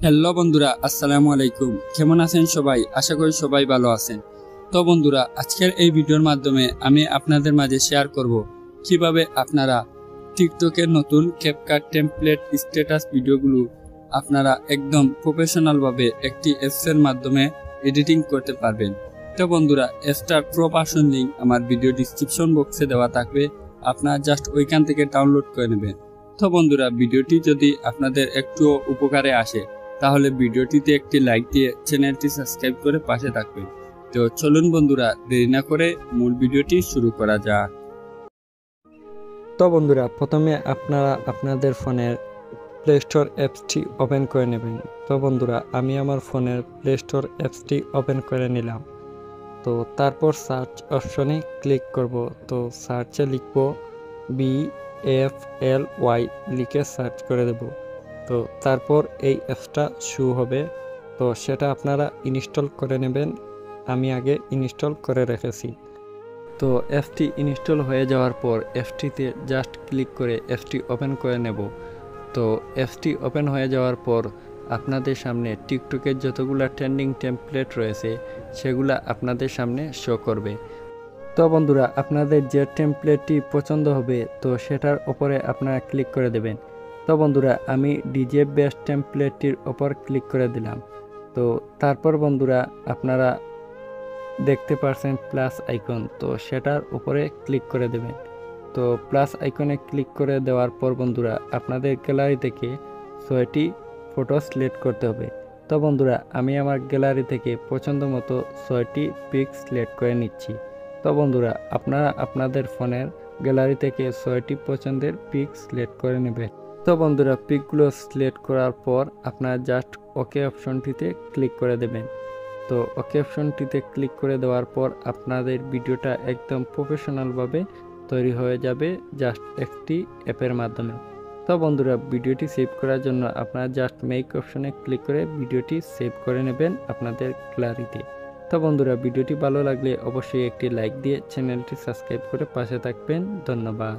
Hello বন্ধুরা, আসসালামু আলাইকুম। কেমন আছেন সবাই? আশা করি সবাই ভালো আছেন। তো বন্ধুরা, আজকের এই ভিডিওর মাধ্যমে আমি আপনাদের মাঝে শেয়ার করব কিভাবে আপনারা টিকটকের নতুন ক্যাপকাট টেমপ্লেট স্ট্যাটাস ভিডিওগুলো আপনারা একদম প্রফেশনালভাবে একটি অ্যাপসের মাধ্যমে এডিটিং করতে পারবেন। তো বন্ধুরা, অ্যাপসটার প্রপারশন লিঙ্ক আমার ভিডিও ডিসক্রিপশন বক্সে দেওয়া থাকবে, আপনারা জাস্ট ওইখান থেকে ডাউনলোড করে নেবেন। তো বন্ধুরা, ভিডিওটি যদি আপনাদের একটু উপকারে আসে তাহলে ভিডিওটিতে একটি লাইক দিয়ে চ্যানেলটি সাবস্ক্রাইব করে পাশে থাকবেন। তো চলুন বন্ধুরা, দেরি না করে মূল ভিডিওটি শুরু করা যাক। তো বন্ধুরা, প্রথমে আপনারা আপনাদের ফোনের প্লে স্টোর অ্যাপসটি ওপেন করে নেবেন। তো বন্ধুরা, আমি আমার ফোনের প্লে স্টোর অ্যাপসটি ওপেন করে নিলাম। তো তারপর সার্চ অপশনে ক্লিক করব। তো সার্চে লিখব VFLY লিখে সার্চ করে দেব। তো তারপর এই অ্যাপসটা শো হবে। তো সেটা আপনারা ইনস্টল করে নেবেন। আমি আগে ইনস্টল করে রেখেছি। তো অ্যাপসটি ইনস্টল হয়ে যাওয়ার পর অ্যাপসটিতে জাস্ট ক্লিক করে অ্যাপসটি ওপেন করে নেব। তো অ্যাপসটি ওপেন হয়ে যাওয়ার পর আপনাদের সামনে টিকটকের যতগুলা ট্রেন্ডিং টেমপ্লেট রয়েছে সেগুলা আপনাদের সামনে শো করবে। তো বন্ধুরা, আপনাদের যে টেমপ্লেটটি পছন্দ হবে তো সেটার উপরে আপনারা ক্লিক করে দেবেন। তো বন্ধুরা, আমি ডিজে বেস্ট টেমপ্লেটটির ওপর ক্লিক করে দিলাম। তো তারপর বন্ধুরা, আপনারা দেখতে পাচ্ছেন প্লাস আইকন, তো সেটার উপরে ক্লিক করে দেবেন। তো প্লাস আইকনে ক্লিক করে দেওয়ার পর বন্ধুরা, আপনাদের গ্যালারি থেকে 6টি ফটো সিলেক্ট করতে হবে। তো বন্ধুরা, আমি আমার গ্যালারি থেকে পছন্দ মতো 6টি পিক সিলেক্ট করে নিচ্ছি। তো বন্ধুরা, আপনারা আপনাদের ফোনের গ্যালারি থেকে 6টি পছন্দের পিক সিলেক্ট করে নেবেন। তো বন্ধুরা, পিকগুলো সিলেক্ট করার পর আপনারা জাস্ট ওকে অপশনটিতে ক্লিক করে দেবেন। তো ওকে অপশনটিতে ক্লিক করে দেওয়ার পর আপনাদের ভিডিওটা একদম প্রফেশনালভাবে তৈরি হয়ে যাবে জাস্ট একটি অ্যাপের মাধ্যমে। তো বন্ধুরা, ভিডিওটি সেভ করার জন্য আপনারা জাস্ট মেক অপশনে ক্লিক করে ভিডিওটি সেভ করে নেবেন আপনাদের গ্যালারিতে। তো বন্ধুরা, ভিডিওটি ভালো লাগলে অবশ্যই একটি লাইক দিয়ে চ্যানেলটি সাবস্ক্রাইব করে পাশে থাকবেন। ধন্যবাদ।